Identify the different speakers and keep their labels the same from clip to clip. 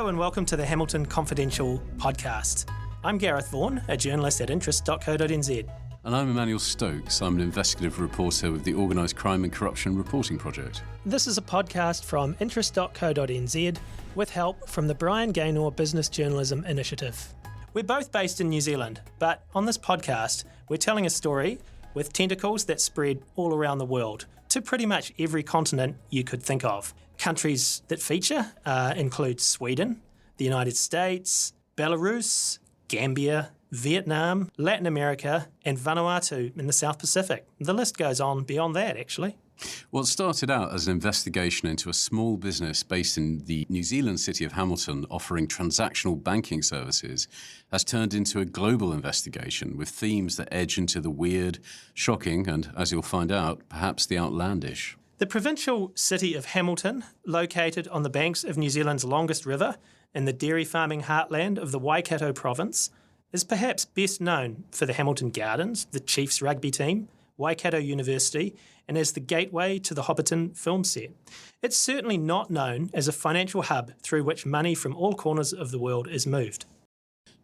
Speaker 1: Hello and welcome to the Hamilton Confidential podcast. I'm Gareth Vaughan, a journalist at interest.co.nz.
Speaker 2: And I'm Emmanuel Stokes. I'm an investigative reporter with the Organised Crime and Corruption Reporting Project.
Speaker 1: This is a podcast from interest.co.nz with help from the Brian Gaynor Business Journalism Initiative. We're both based in New Zealand, but on this podcast, we're telling a story with tentacles that spread all around the world to pretty much every continent you could think of. Countries that feature include Sweden, the United States, Belarus, Gambia, Vietnam, Latin America, and Vanuatu in the South Pacific. The list goes on beyond that, actually.
Speaker 2: Well, it started out as an investigation into a small business based in the New Zealand city of Hamilton offering transactional banking services, has turned into a global investigation with themes that edge into the weird, shocking, and, as you'll find out, perhaps the outlandish.
Speaker 1: The provincial city of Hamilton, located on the banks of New Zealand's longest river in the dairy farming heartland of the Waikato province, is perhaps best known for the Hamilton Gardens, the Chiefs rugby team, Waikato University, and as the gateway to the Hobbiton film set. It's certainly not known as a financial hub through which money from all corners of the world is moved.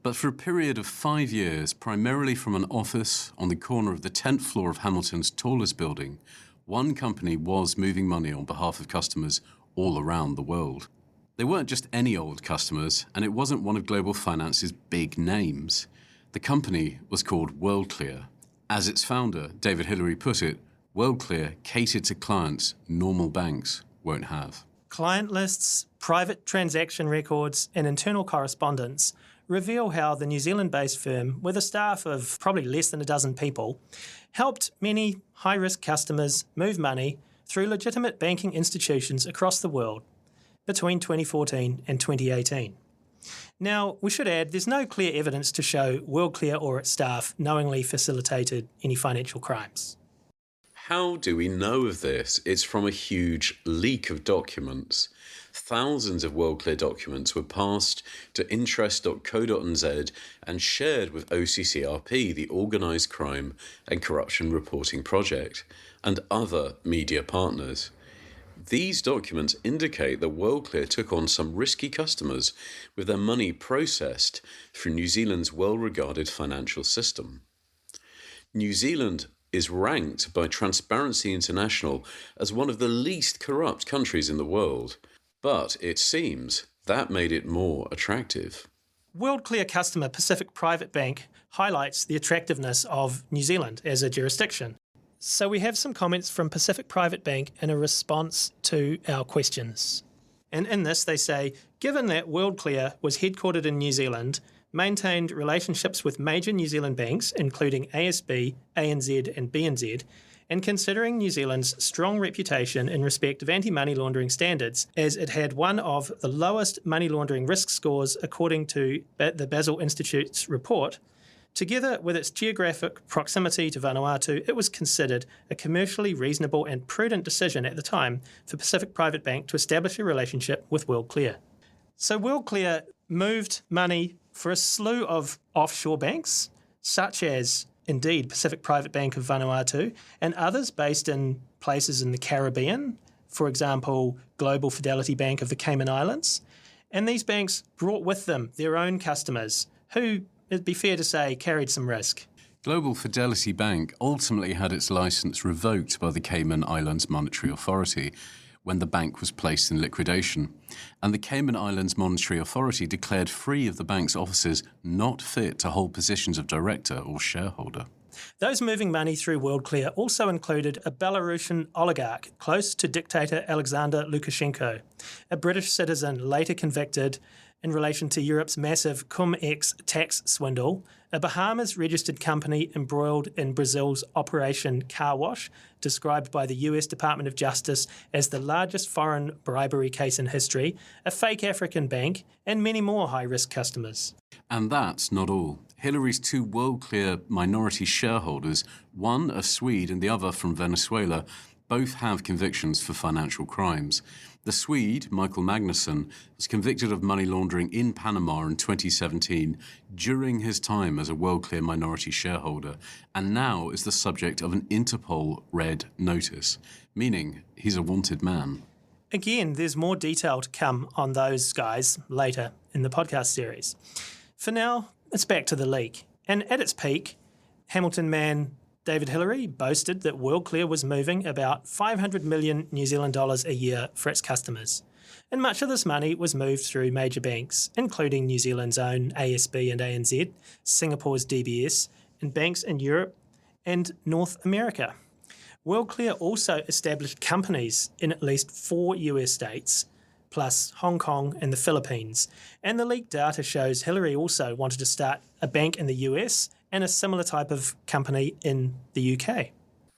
Speaker 2: But for a period of 5 years, primarily from an office on the corner of the 10th floor of Hamilton's tallest building, one company was moving money on behalf of customers all around the world. They weren't just any old customers, and it wasn't one of global finance's big names. The company was called Worldclear. As its founder, David Hillary, put it, Worldclear catered to clients normal banks won't have.
Speaker 1: Client lists, private transaction records, and internal correspondence reveal how the New Zealand-based firm, with a staff of probably less than a dozen people, helped many high-risk customers move money through legitimate banking institutions across the world between 2014 and 2018. Now, we should add, there's no clear evidence to show Worldclear or its staff knowingly facilitated any financial crimes.
Speaker 2: How do we know of this? It's from a huge leak of documents. Thousands of Worldclear documents were passed to interest.co.nz and shared with OCCRP, the Organised Crime and Corruption Reporting Project, and other media partners. These documents indicate that Worldclear took on some risky customers with their money processed through New Zealand's well-regarded financial system. New Zealand is ranked by Transparency International as one of the least corrupt countries in the world, but it seems that made it more attractive.
Speaker 1: Worldclear customer Pacific Private Bank highlights the attractiveness of New Zealand as a jurisdiction. So we have some comments from Pacific Private Bank in a response to our questions. And in this they say, given that Worldclear was headquartered in New Zealand, maintained relationships with major New Zealand banks, including ASB, ANZ and BNZ, and considering New Zealand's strong reputation in respect of anti-money laundering standards, as it had one of the lowest money laundering risk scores according to the Basel Institute's report, together with its geographic proximity to Vanuatu, it was considered a commercially reasonable and prudent decision at the time for Pacific Private Bank to establish a relationship with Worldclear. So Worldclear moved money for a slew of offshore banks, such as, indeed, Pacific Private Bank of Vanuatu, and others based in places in the Caribbean, for example, Global Fidelity Bank of the Cayman Islands. And these banks brought with them their own customers, who, it'd be fair to say, carried some risk.
Speaker 2: Global Fidelity Bank ultimately had its licence revoked by the Cayman Islands Monetary Authority when the bank was placed in liquidation, and the Cayman Islands Monetary Authority declared 3 of the bank's officers not fit to hold positions of director or shareholder.
Speaker 1: Those moving money through Worldclear also included a Belarusian oligarch close to dictator Alexander Lukashenko, a British citizen later convicted in relation to Europe's massive Cum-Ex tax swindle, a Bahamas-registered company embroiled in Brazil's Operation Car Wash, described by the US Department of Justice as the largest foreign bribery case in history, a fake African bank, and many more high-risk customers.
Speaker 2: And that's not all. Hillary's 2 Worldclear minority shareholders, one a Swede and the other from Venezuela, both have convictions for financial crimes. The Swede, Michael Magnusson, was convicted of money laundering in Panama in 2017 during his time as a Worldclear minority shareholder, and now is the subject of an Interpol red notice, meaning he's a wanted man.
Speaker 1: Again, there's more detail to come on those guys later in the podcast series. For now, it's back to the leak. And at its peak, Hamilton man David Hillary boasted that Worldclear was moving about 500 million New Zealand dollars a year for its customers. And much of this money was moved through major banks, including New Zealand's own ASB and ANZ, Singapore's DBS, and banks in Europe and North America. Worldclear also established companies in at least 4 US states, plus Hong Kong and the Philippines. And the leaked data shows Hillary also wanted to start a bank in the US and a similar type of company in the UK.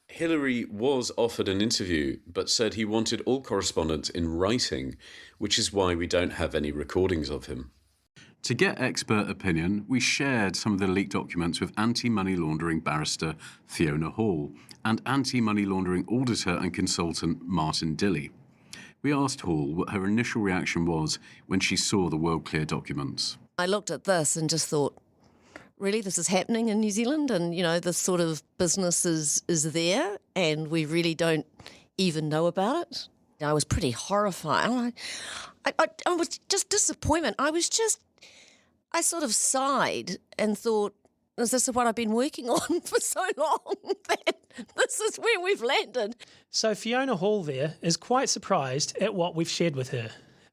Speaker 2: Hillary was offered an interview, but said he wanted all correspondence in writing, which is why we don't have any recordings of him. To get expert opinion, we shared some of the leaked documents with anti-money laundering barrister Fiona Hall and anti-money laundering auditor and consultant Martin Dilley. We asked Hall what her initial reaction was when she saw the Worldclear documents.
Speaker 3: I looked at this and just thought, really, this is happening in New Zealand, and, you know, this sort of business is there, and we really don't even know about it. I was pretty horrified. I was just disappointment. I sort of sighed and thought, is this what I've been working on for so long that this is where we've landed?
Speaker 1: So Fiona Hall there is quite surprised at what we've shared with her.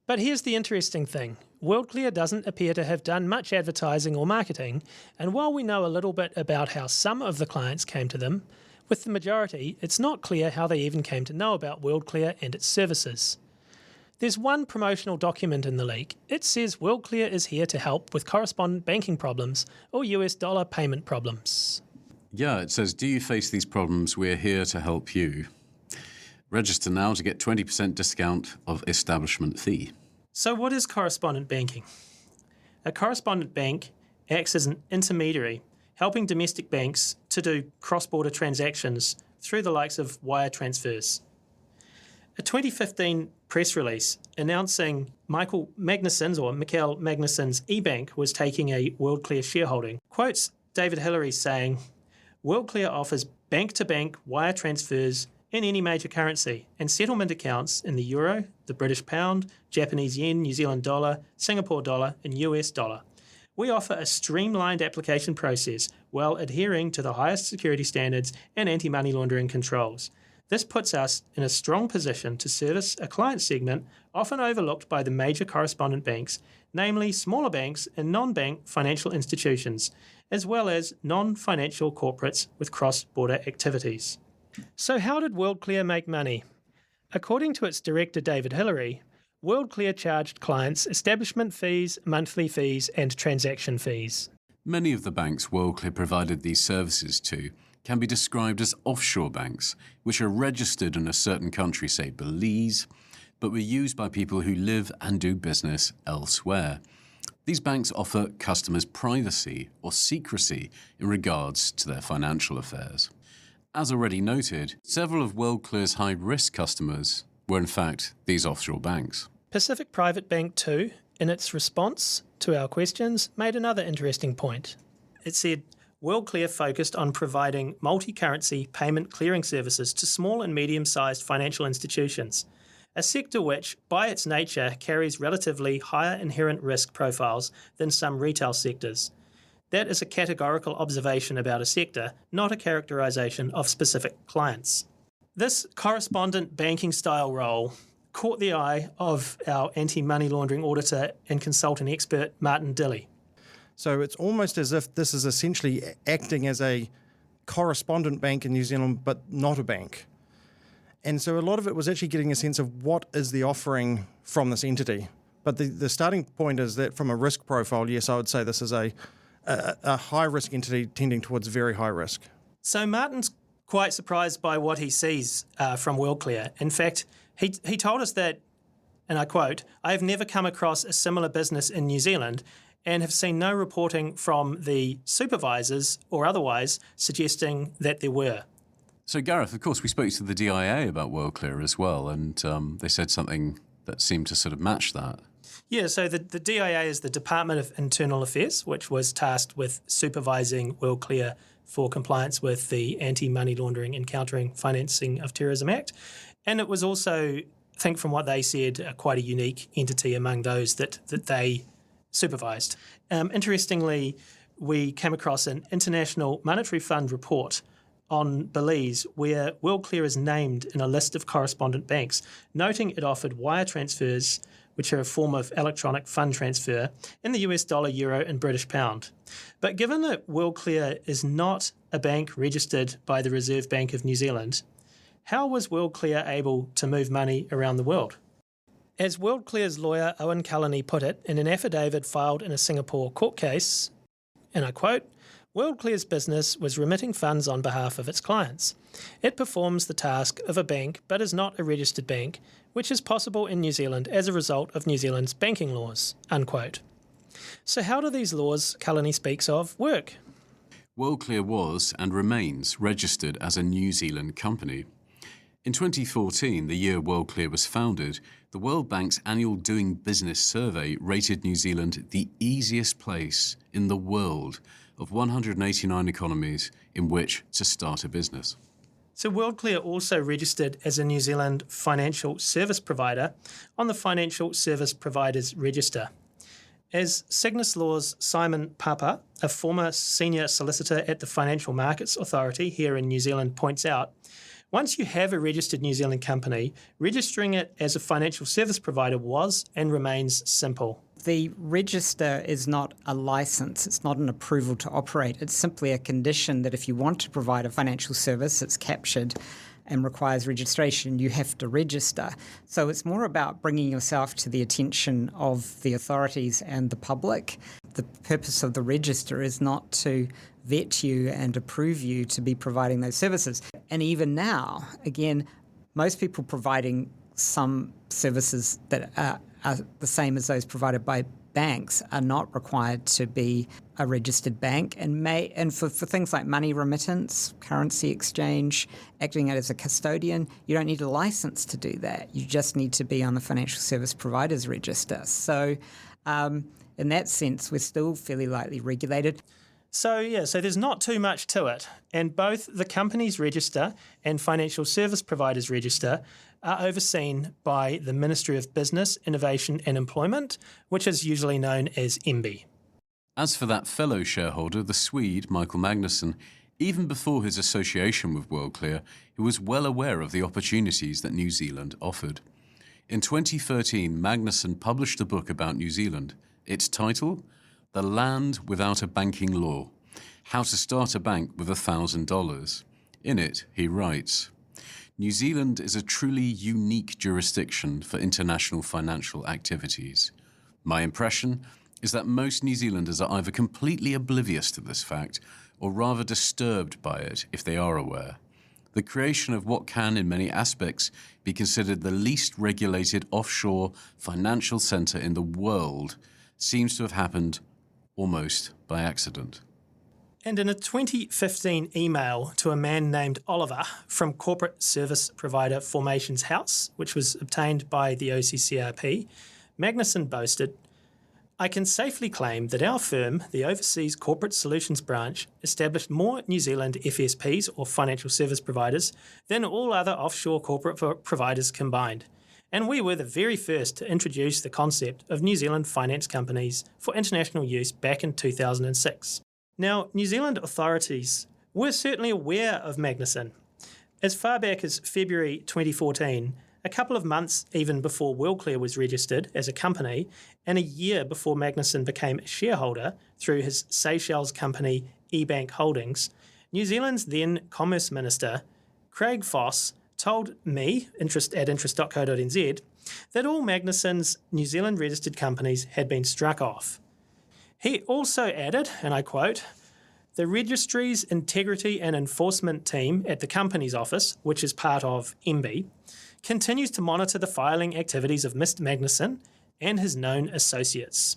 Speaker 1: But here's the interesting thing. Worldclear doesn't appear to have done much advertising or marketing, and while we know a little bit about how some of the clients came to them, with the majority, it's not clear how they even came to know about Worldclear and its services. There's one promotional document in the leak. It says Worldclear is here to help with correspondent banking problems or US dollar payment problems.
Speaker 2: Yeah, it says, do you face these problems? We're here to help you. Register now to get 20% discount of establishment fee.
Speaker 1: So what is correspondent banking? A correspondent bank acts as an intermediary, helping domestic banks to do cross-border transactions through the likes of wire transfers. A 2015 press release announcing Mikael Magnussen's eBank was taking a Worldclear shareholding quotes David Hillary saying, Worldclear offers bank-to-bank wire transfers in any major currency and settlement accounts in the euro, the British pound, Japanese yen, New Zealand dollar, Singapore dollar, and US dollar. We offer a streamlined application process while adhering to the highest security standards and anti-money laundering controls. This puts us in a strong position to service a client segment often overlooked by the major correspondent banks, namely smaller banks and non-bank financial institutions, as well as non-financial corporates with cross-border activities. So how did Worldclear make money? According to its director David Hillary, Worldclear charged clients establishment fees, monthly fees and transaction fees.
Speaker 2: Many of the banks Worldclear provided these services to can be described as offshore banks, which are registered in a certain country, say Belize, but were used by people who live and do business elsewhere. These banks offer customers privacy or secrecy in regards to their financial affairs. As already noted, several of Worldclear's high-risk customers were in fact these offshore banks.
Speaker 1: Pacific Private Bank 2, in its response to our questions, made another interesting point. It said, Worldclear focused on providing multi-currency payment clearing services to small and medium-sized financial institutions, a sector which, by its nature, carries relatively higher inherent risk profiles than some retail sectors. That is a categorical observation about a sector, not a characterisation of specific clients. This correspondent banking style role caught the eye of our anti-money laundering auditor and consultant expert, Martin Dilley.
Speaker 4: So it's almost as if this is essentially acting as a correspondent bank in New Zealand, but not a bank. And so a lot of it was actually getting a sense of what is the offering from this entity. But the starting point is that from a risk profile, yes, I would say this is a high-risk entity tending towards very high risk.
Speaker 1: So Martin's quite surprised by what he sees from Worldclear. In fact, he told us that, and I quote, I have never come across a similar business in New Zealand and have seen no reporting from the supervisors or otherwise suggesting that there were.
Speaker 2: So Gareth, of course, we spoke to the DIA about Worldclear as well, and they said something that seemed to sort of match that.
Speaker 1: Yeah, so the DIA is the Department of Internal Affairs, which was tasked with supervising Worldclear for compliance with the Anti-Money Laundering and Countering Financing of Terrorism Act. And it was also think from what they said, quite a unique entity among those that they supervised. Interestingly, we came across an International Monetary Fund report on Belize where Worldclear is named in a list of correspondent banks, noting it offered wire transfers, which are a form of electronic fund transfer, in the US dollar, euro and British pound. But given that Worldclear is not a bank registered by the Reserve Bank of New Zealand, how was Worldclear able to move money around the world? As Worldclear's lawyer Owen Culleny put it in an affidavit filed in a Singapore court case, and I quote, Worldclear's business was remitting funds on behalf of its clients. It performs the task of a bank but is not a registered bank, which is possible in New Zealand as a result of New Zealand's banking laws, unquote. So how do these laws Culleny speaks of work?
Speaker 2: Worldclear was and remains registered as a New Zealand company. In 2014, the year Worldclear was founded, the World Bank's annual Doing Business survey rated New Zealand the easiest place in the world of 189 economies in which to start a business.
Speaker 1: So Worldclear also registered as a New Zealand financial service provider on the Financial Service Providers Register. As Cygnus Law's Simon Papa, a former senior solicitor at the Financial Markets Authority here in New Zealand, points out, once you have a registered New Zealand company, registering it as a financial service provider was and remains simple.
Speaker 5: The register is not a license, it's not an approval to operate. It's simply a condition that if you want to provide a financial service, it's captured and requires registration, you have to register. So it's more about bringing yourself to the attention of the authorities and the public. The purpose of the register is not to vet you and approve you to be providing those services. And even now, again, most people providing some services that are the same as those provided by banks are not required to be a registered bank, and for things like money remittance, currency exchange, acting as a custodian, you don't need a license to do that. You just need to be on the Financial Service Providers Register. So in that sense, we're still fairly lightly regulated.
Speaker 1: So there's not too much to it. And both the Companies Register and Financial Service Providers Register are overseen by the Ministry of Business, Innovation and Employment, which is usually known as MB.
Speaker 2: As for that fellow shareholder, the Swede, Michael Magnusson, even before his association with Worldclear, he was well aware of the opportunities that New Zealand offered. In 2013, Magnusson published a book about New Zealand. Its title, The Land Without a Banking Law, How to Start a Bank with $1,000. In it, he writes, New Zealand is a truly unique jurisdiction for international financial activities. My impression is that most New Zealanders are either completely oblivious to this fact or rather disturbed by it if they are aware. The creation of what can, in many aspects, be considered the least regulated offshore financial centre in the world seems to have happened almost by accident.
Speaker 1: And in a 2015 email to a man named Oliver from corporate service provider Formations House, which was obtained by the OCCRP, Magnusson boasted, I can safely claim that our firm, the Overseas Corporate Solutions Branch, established more New Zealand FSPs or financial service providers than all other offshore corporate providers combined. And we were the very first to introduce the concept of New Zealand finance companies for international use back in 2006. Now, New Zealand authorities were certainly aware of Magnusson. As far back as February 2014, a couple of months even before Worldclear was registered as a company, and a year before Magnusson became a shareholder through his Seychelles company eBank Holdings, New Zealand's then Commerce Minister, Craig Foss, told me, at interest.co.nz, that all Magnusson's New Zealand registered companies had been struck off. He also added, and I quote, the registry's integrity and enforcement team at the Companies Office, which is part of MB, continues to monitor the filing activities of Mr. Magnusson and his known associates.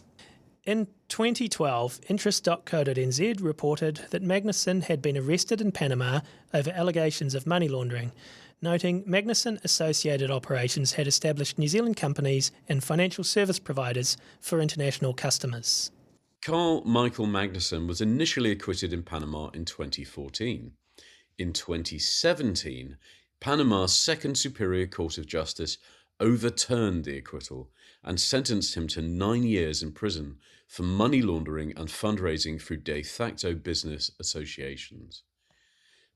Speaker 1: In 2012, interest.co.nz reported that Magnusson had been arrested in Panama over allegations of money laundering, noting Magnusson-associated operations had established New Zealand companies and financial service providers for international customers.
Speaker 2: Carl Michael Magnusson was initially acquitted in Panama in 2014. In 2017, Panama's Second Superior Court of Justice overturned the acquittal and sentenced him to 9 years in prison for money laundering and fundraising through de facto business associations.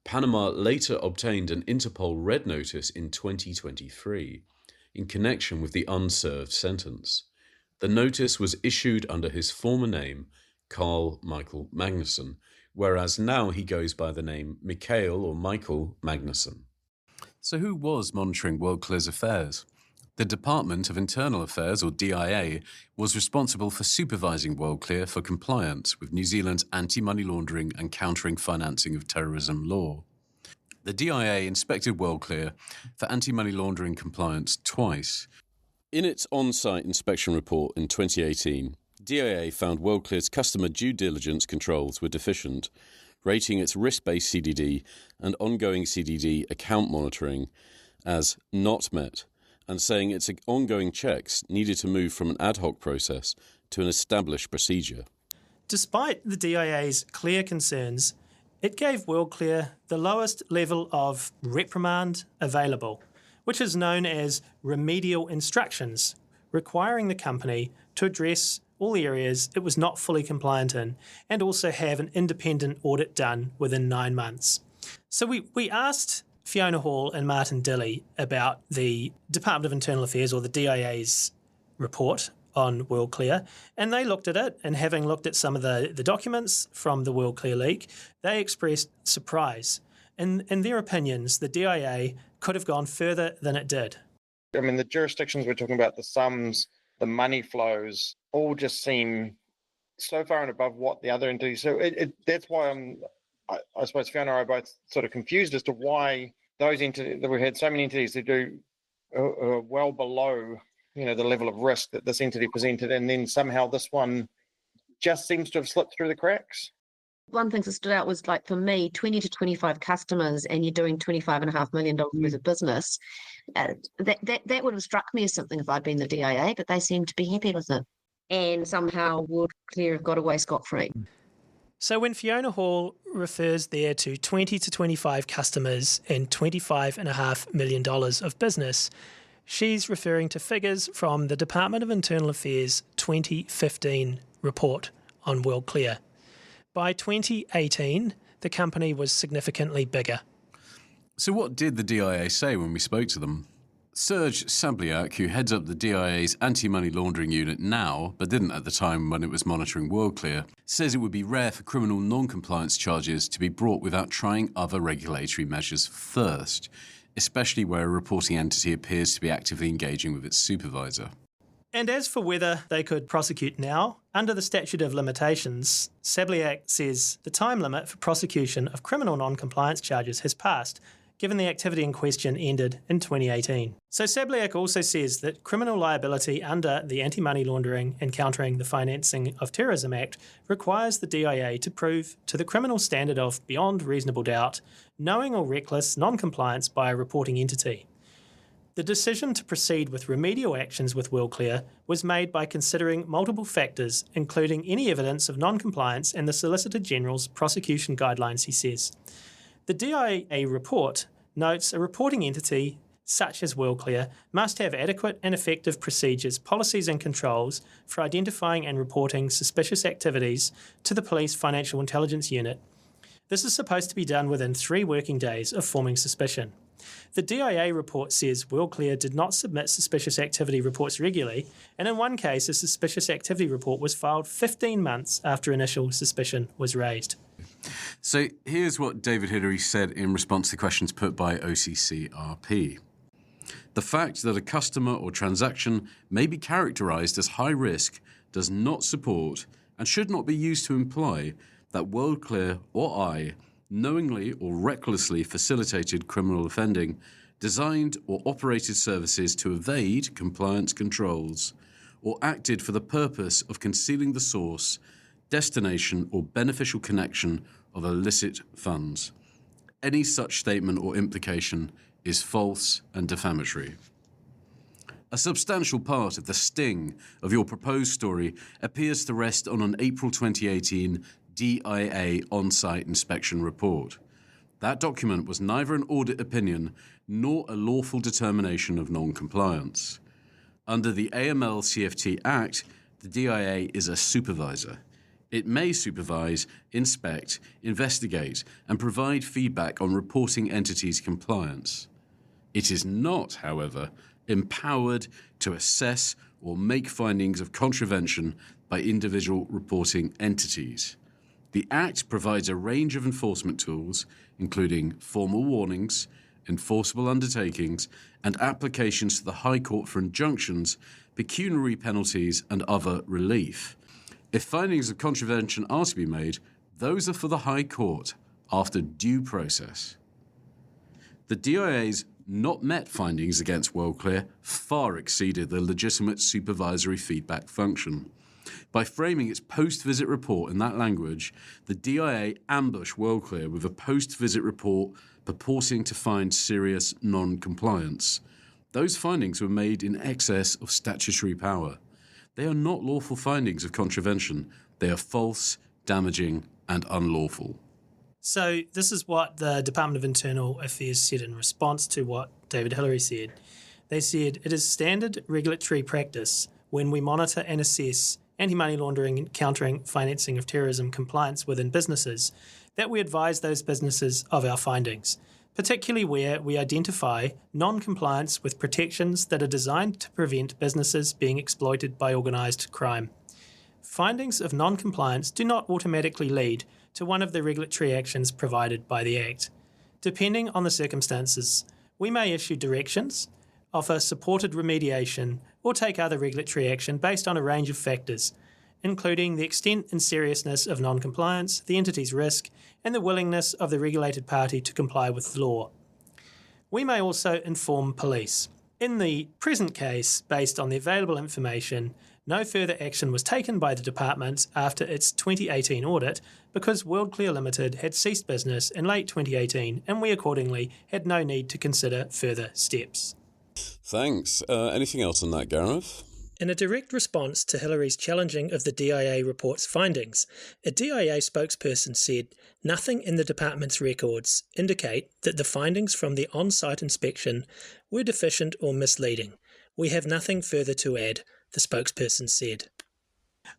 Speaker 2: Panama later obtained an Interpol red notice in 2023 in connection with the unserved sentence. The notice was issued under his former name, Carl Michael Magnusson, whereas now he goes by the name Mikael or Michael Magnusson. So who was monitoring Worldclear's affairs? The Department of Internal Affairs, or DIA, was responsible for supervising Worldclear for compliance with New Zealand's anti-money laundering and countering financing of terrorism law. The DIA inspected Worldclear for anti-money laundering compliance twice. In its on-site inspection report in 2018, DIA found Worldclear's customer due diligence controls were deficient, rating its risk-based CDD and ongoing CDD account monitoring as not met, and saying its ongoing checks needed to move from an ad hoc process to an established procedure.
Speaker 1: Despite the DIA's clear concerns, it gave Worldclear the lowest level of reprimand available, which is known as remedial instructions, requiring the company to address all the areas it was not fully compliant in and also have an independent audit done within 9 months. So we asked Fiona Hall and Martin Dilley about the Department of Internal Affairs, or the DIA's report on Worldclear, and they looked at it, and having looked at some of the documents from the Worldclear leak, they expressed surprise. In their opinions, the DIA could have gone further than it did.
Speaker 6: I mean, the jurisdictions we're talking about, the sums, the money flows, all just seem so far and above what the other entities. So that's why I suppose Fiona and I are both sort of confused as to why those entities, that we've had so many entities that do well below, the level of risk that this entity presented, and then somehow this one just seems to have slipped through the cracks.
Speaker 3: One thing that stood out was, like, for me, 20 to 25 customers and you're doing $25.5 million worth of business. That would have struck me as something if I'd been the DIA, but they seem to be happy with it. And somehow Worldclear have got away scot-free.
Speaker 1: So when Fiona Hall refers there to 20 to 25 customers and $25.5 million of business, she's referring to figures from the Department of Internal Affairs 2015 report on Worldclear. By 2018, the company was significantly bigger.
Speaker 2: So what did the DIA say when we spoke to them? Serge Sabliak, who heads up the DIA's anti-money laundering unit now, but didn't at the time when it was monitoring Worldclear, says it would be rare for criminal non-compliance charges to be brought without trying other regulatory measures first, especially where a reporting entity appears to be actively engaging with its supervisor.
Speaker 1: And as for whether they could prosecute now, under the statute of limitations, Sabliak says the time limit for prosecution of criminal non-compliance charges has passed, given the activity in question ended in 2018. So Sabliak also says that criminal liability under the Anti-Money Laundering and Countering the Financing of Terrorism Act requires the DIA to prove to the criminal standard of beyond reasonable doubt, knowing or reckless non-compliance by a reporting entity. The decision to proceed with remedial actions with Worldclear was made by considering multiple factors, including any evidence of non-compliance and the Solicitor General's prosecution guidelines, he says. The DIA report notes a reporting entity, such as Worldclear, must have adequate and effective procedures, policies and controls for identifying and reporting suspicious activities to the Police Financial Intelligence Unit. This is supposed to be done within 3 working days of forming suspicion. The DIA report says Worldclear did not submit suspicious activity reports regularly, and in one case a suspicious activity report was filed 15 months after initial suspicion was raised.
Speaker 2: So here's what David Hillary said in response to questions put by OCCRP. The fact that a customer or transaction may be characterised as high risk does not support and should not be used to imply that Worldclear or I knowingly or recklessly facilitated criminal offending, designed or operated services to evade compliance controls, or acted for the purpose of concealing the source, destination or beneficial connection of illicit funds. Any such statement or implication is false and defamatory. A substantial part of the sting of your proposed story appears to rest on an April 2018 DIA on-site inspection report. That document was neither an audit opinion nor a lawful determination of non-compliance. Under the AML-CFT Act, the DIA is a supervisor. It may supervise, inspect, investigate, and provide feedback on reporting entities' compliance. It is not, however, empowered to assess or make findings of contravention by individual reporting entities. The Act provides a range of enforcement tools, including formal warnings, enforceable undertakings, and applications to the High Court for injunctions, pecuniary penalties, and other relief. If findings of contravention are to be made, those are for the High Court after due process. The DIA's not met findings against Worldclear far exceeded the legitimate supervisory feedback function. By framing its post-visit report in that language, the DIA ambushed Worldclear with a post-visit report purporting to find serious non-compliance. Those findings were made in excess of statutory power. They are not lawful findings of contravention. They are false, damaging, and unlawful.
Speaker 1: So this is what the Department of Internal Affairs said in response to what David Hillary said. They said, it is standard regulatory practice when we monitor and assess anti-money laundering and countering financing of terrorism compliance within businesses that we advise those businesses of our findings, particularly where we identify non-compliance with protections that are designed to prevent businesses being exploited by organised crime. Findings of non-compliance do not automatically lead to one of the regulatory actions provided by the Act. Depending on the circumstances, we may issue directions, offer supported remediation, or take other regulatory action based on a range of factors, including the extent and seriousness of non-compliance, the entity's risk, and the willingness of the regulated party to comply with the law. We may also inform police. In the present case, based on the available information, no further action was taken by the department after its 2018 audit because Worldclear Ltd had ceased business in late 2018 and we accordingly had no need to consider further steps.
Speaker 2: Thanks. Anything else on that, Gareth?
Speaker 1: In a direct response to Hillary's challenging of the DIA report's findings, a DIA spokesperson said, "Nothing in the department's records indicate that the findings from the on-site inspection were deficient or misleading. We have nothing further to add," the spokesperson said.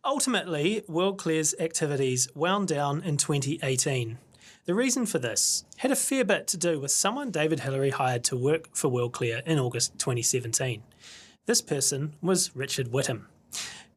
Speaker 1: Ultimately, Worldclear's activities wound down in 2018. The reason for this had a fair bit to do with someone David Hillary hired to work for Worldclear in August 2017. This person was Richard Whittam.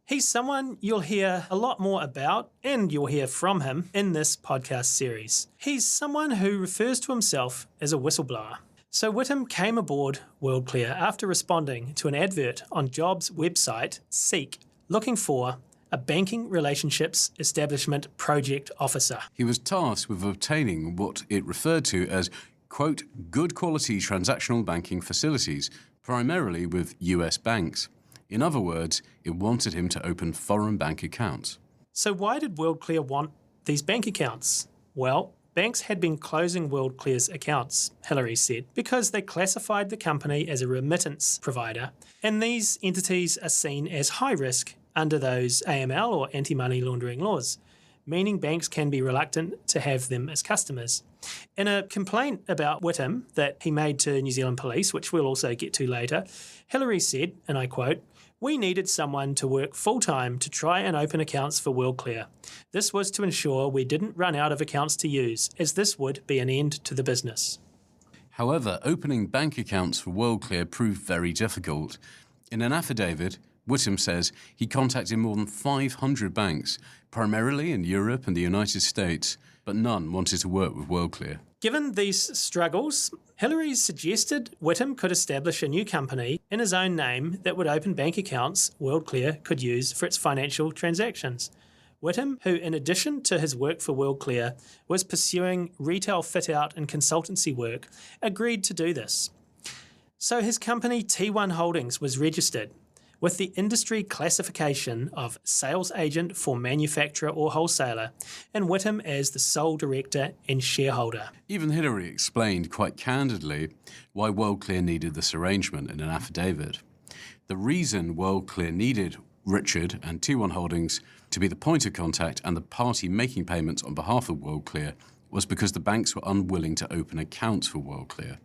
Speaker 1: He's someone you'll hear a lot more about and you'll hear from him in this podcast series. He's someone who refers to himself as a whistleblower. So Whittam came aboard Worldclear after responding to an advert on Jobs' website, Seek, looking for a banking relationships establishment project officer.
Speaker 2: He was tasked with obtaining what it referred to as, quote, good quality transactional banking facilities, primarily with US banks. In other words, it wanted him to open foreign bank accounts.
Speaker 1: So why did Worldclear want these bank accounts? Well, banks had been closing Worldclear's accounts, Hillary said, because they classified the company as a remittance provider, and these entities are seen as high risk under those AML or anti-money laundering laws, meaning banks can be reluctant to have them as customers. In a complaint about Whittam that he made to New Zealand Police, which we'll also get to later, Hillary said, and I quote, "We needed someone to work full-time to try and open accounts for Worldclear. This was to ensure we didn't run out of accounts to use, as this would be an end to the business."
Speaker 2: However, opening bank accounts for Worldclear proved very difficult. In an affidavit, Whittam says he contacted more than 500 banks, primarily in Europe and the United States, but none wanted to work with Worldclear.
Speaker 1: Given these struggles, Hillary suggested Whittam could establish a new company in his own name that would open bank accounts Worldclear could use for its financial transactions. Whittam, who in addition to his work for Worldclear was pursuing retail fit-out and consultancy work, agreed to do this. So his company T1 Holdings was registered with the industry classification of sales agent for manufacturer or wholesaler, and Whittam as the sole director and shareholder.
Speaker 2: Even Hillary explained quite candidly why Worldclear needed this arrangement in an affidavit. The reason Worldclear needed Richard and T1 Holdings to be the point of contact and the party making payments on behalf of Worldclear was because the banks were unwilling to open accounts for Worldclear.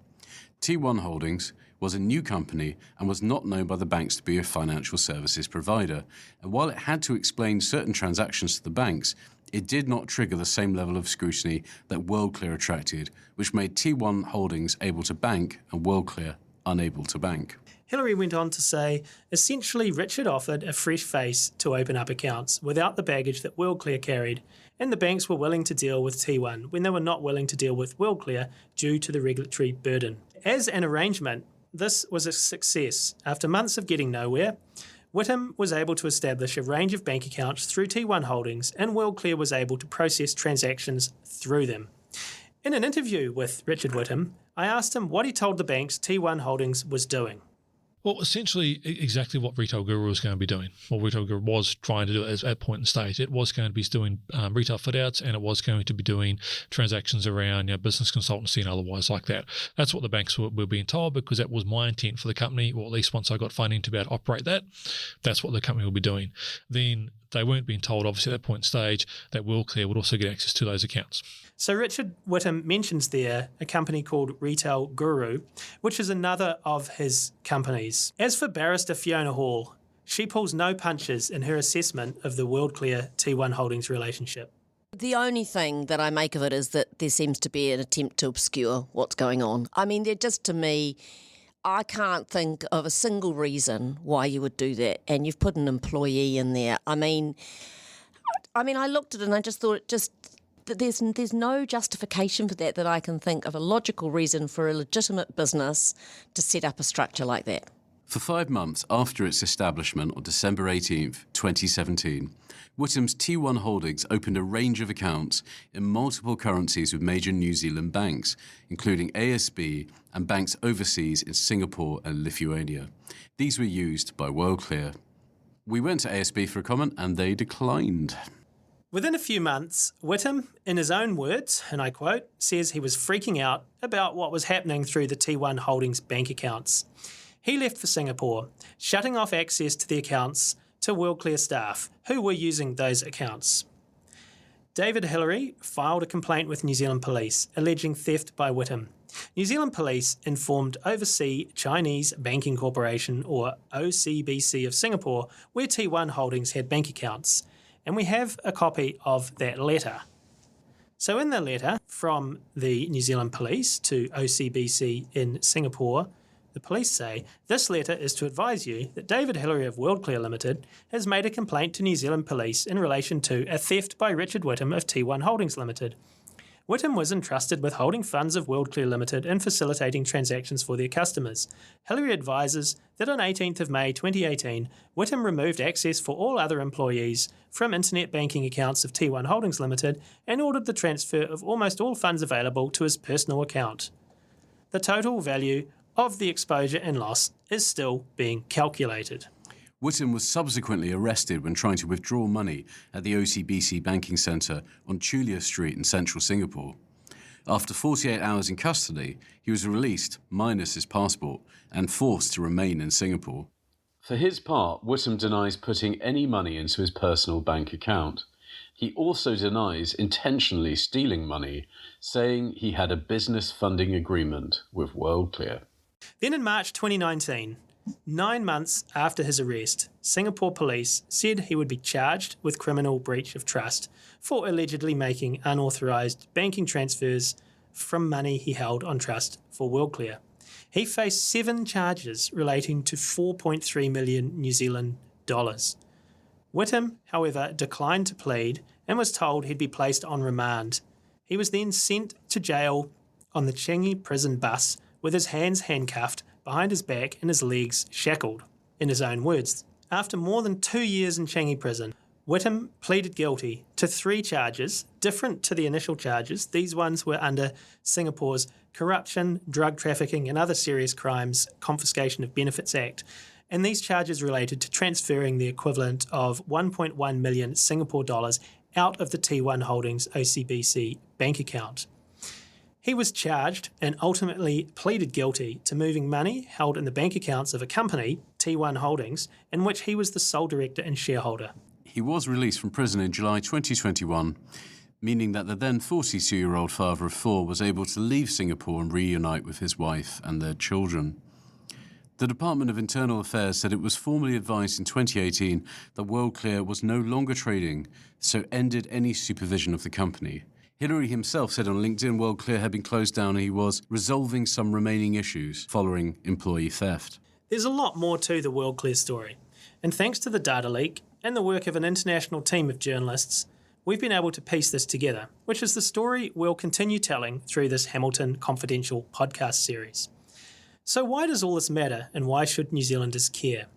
Speaker 2: T1 Holdings was a new company and was not known by the banks to be a financial services provider. And while it had to explain certain transactions to the banks, it did not trigger the same level of scrutiny that Worldclear attracted, which made T1 Holdings able to bank and Worldclear unable to bank.
Speaker 1: Hillary went on to say, essentially Richard offered a fresh face to open up accounts without the baggage that Worldclear carried, and the banks were willing to deal with T1 when they were not willing to deal with Worldclear due to the regulatory burden. As an arrangement, this was a success. After months of getting nowhere, Whittam was able to establish a range of bank accounts through T1 Holdings, and Worldclear was able to process transactions through them. In an interview with Richard Whittam, I asked him what he told the banks T1 Holdings was doing.
Speaker 7: Well, essentially exactly what Retail Guru was going to be doing. What Retail Guru was trying to do at that point in stage. It was going to be doing retail fit-outs, and it was going to be doing transactions around business consultancy and otherwise like that. That's what the banks were being told, because that was my intent for the company, or at least once I got funding to be able to operate that, that's what the company will be doing. Then they weren't being told, obviously, at that point in stage, that Worldclear would also get access to those accounts.
Speaker 1: So Richard Whittam mentions there a company called Retail Guru, which is another of his companies. As for barrister Fiona Hall, she pulls no punches in her assessment of the Worldclear T1 Holdings relationship.
Speaker 3: The only thing that I make of it is that there seems to be an attempt to obscure what's going on. I mean, they're just, to me, I can't think of a single reason why you would do that. And you've put an employee in there. I mean, I looked at it and I just thought that there's no justification for that I can think of, a logical reason for a legitimate business to set up a structure like that.
Speaker 2: For 5 months after its establishment on December 18th, 2017, Whittam's T1 Holdings opened a range of accounts in multiple currencies with major New Zealand banks, including ASB and banks overseas in Singapore and Lithuania. These were used by Worldclear. We went to ASB for a comment and they declined.
Speaker 1: Within a few months, Whittam, in his own words, and I quote, says he was freaking out about what was happening through the T1 Holdings bank accounts. He left for Singapore, shutting off access to the accounts to Worldclear staff who were using those accounts. David Hillary filed a complaint with New Zealand Police alleging theft by Whittam. New Zealand Police informed Overseas Chinese Banking Corporation, or OCBC of Singapore, where T1 Holdings had bank accounts. And we have a copy of that letter. So in the letter from the New Zealand Police to OCBC in Singapore, the police say, this letter is to advise you that David Hillary of Worldclear Ltd has made a complaint to New Zealand Police in relation to a theft by Richard Whittam of T1 Holdings Ltd. Whittam was entrusted with holding funds of Worldclear Ltd and facilitating transactions for their customers. Hillary advises that on 18th of May 2018, Whittam removed access for all other employees from internet banking accounts of T1 Holdings Ltd and ordered the transfer of almost all funds available to his personal account. The total value of the exposure and loss is still being calculated.
Speaker 2: Whittam was subsequently arrested when trying to withdraw money at the OCBC Banking Centre on Chulia Street in central Singapore. After 48 hours in custody, he was released, minus his passport, and forced to remain in Singapore. For his part, Whittam denies putting any money into his personal bank account. He also denies intentionally stealing money, saying he had a business funding agreement with Worldclear.
Speaker 1: Then in March 2019, 9 months after his arrest, Singapore police said he would be charged with criminal breach of trust for allegedly making unauthorised banking transfers from money he held on trust for Worldclear. He faced 7 charges relating to 4.3 million New Zealand dollars. Whittam, however, declined to plead and was told he'd be placed on remand. He was then sent to jail on the Changi prison bus with his hands handcuffed behind his back and his legs shackled. In his own words, after more than 2 years in Changi prison, Whittam pleaded guilty to 3 charges, different to the initial charges. These ones were under Singapore's Corruption, Drug Trafficking and Other Serious Crimes Confiscation of Benefits Act, and these charges related to transferring the equivalent of 1.1 million Singapore dollars out of the T1 Holdings OCBC bank account. He was charged and ultimately pleaded guilty to moving money held in the bank accounts of a company, T1 Holdings, in which he was the sole director and shareholder.
Speaker 2: He was released from prison in July 2021, meaning that the then 42-year-old father of four was able to leave Singapore and reunite with his wife and their children. The Department of Internal Affairs said it was formally advised in 2018 that Worldclear was no longer trading, so ended any supervision of the company. Hillary himself said on LinkedIn Worldclear had been closed down and he was resolving some remaining issues following employee theft.
Speaker 1: There's a lot more to the Worldclear story, and thanks to the data leak and the work of an international team of journalists, we've been able to piece this together, which is the story we'll continue telling through this Hamilton Confidential podcast series. So why does all this matter, and why should New Zealanders care?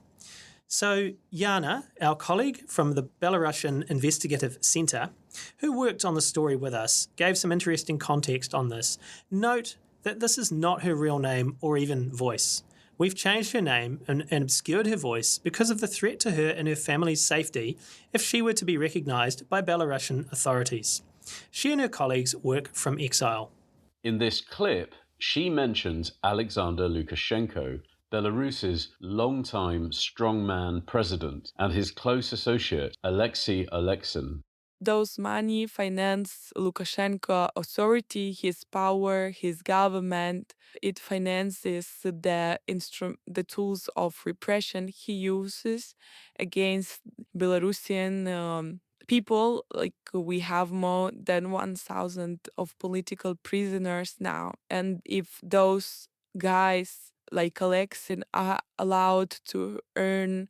Speaker 1: So Jana, our colleague from the Belarusian Investigative Center, who worked on the story with us, gave some interesting context on this. Note that this is not her real name or even voice. We've changed her name and obscured her voice because of the threat to her and her family's safety if she were to be recognised by Belarusian authorities. She and her colleagues work from exile.
Speaker 2: In this clip, she mentions Alexander Lukashenko, Belarus's longtime strongman president, and his close associate, Alexei Aleksin.
Speaker 8: Those money finance Lukashenko authority, his power, his government. It finances the tools of repression he uses against Belarusian people. Like, we have more than 1,000 of political prisoners now. And if those guys like Aleksin are allowed to earn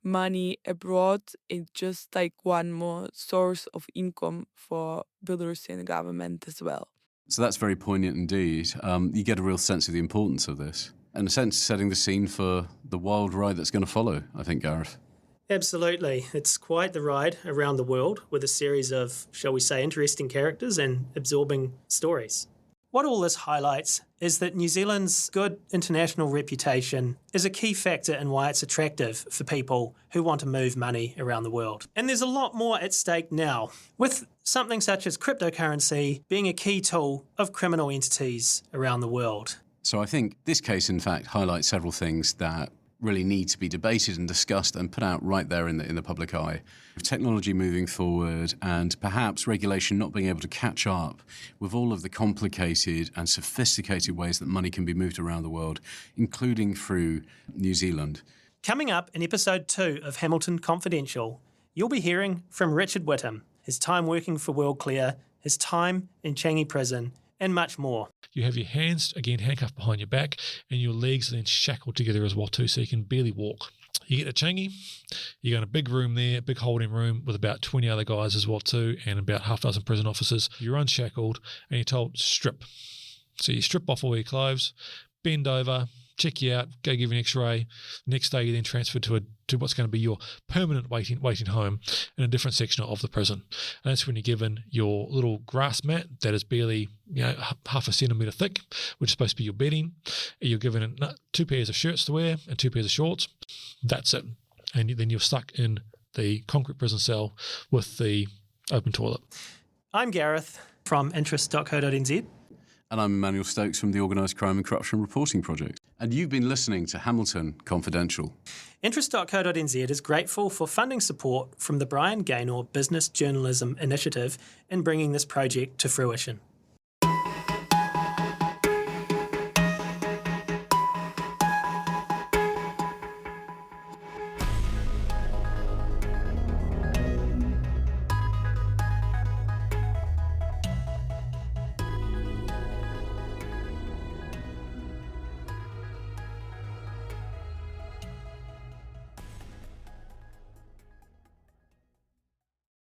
Speaker 8: money abroad, it's just like one more source of income for Belarusian government as well.
Speaker 2: So that's very poignant indeed. You get a real sense of the importance of this. In a sense, setting the scene for the wild ride that's going to follow, I think, Gareth.
Speaker 1: Absolutely. It's quite the ride around the world with a series of, shall we say, interesting characters and absorbing stories. What all this highlights is that New Zealand's good international reputation is a key factor in why it's attractive for people who want to move money around the world. And there's a lot more at stake now, with something such as cryptocurrency being a key tool of criminal entities around the world.
Speaker 2: So I think this case, in fact, highlights several things that really need to be debated and discussed and put out right there in the public eye. With technology moving forward and perhaps regulation not being able to catch up with all of the complicated and sophisticated ways that money can be moved around the world, including through New Zealand.
Speaker 1: Coming up in episode 2 of Hamilton Confidential, you'll be hearing from Richard Whittam, his time working for Worldclear, his time in Changi Prison, and much more.
Speaker 7: You have your hands, again, handcuffed behind your back, and your legs are then shackled together as well too, so you can barely walk. You get to Changi, you go in a big room there, big holding room with about 20 other guys as well too, and about half a dozen prison officers. You're unshackled, and you're told, strip. So you strip off all your clothes, bend over, check you out, go give you an x-ray. Next day you're then transferred to what's going to be your permanent waiting home in a different section of the prison. And that's when you're given your little grass mat that is barely half a centimetre thick, which is supposed to be your bedding. You're given 2 pairs of shirts to wear and 2 pairs of shorts. That's it. And then you're stuck in the concrete prison cell with the open toilet.
Speaker 1: I'm Gareth from interest.co.nz.
Speaker 2: And I'm Emmanuel Stokes from the Organised Crime and Corruption Reporting Project. And you've been listening to Hamilton Confidential.
Speaker 1: Interest.co.nz is grateful for funding support from the Brian Gaynor Business Journalism Initiative in bringing this project to fruition.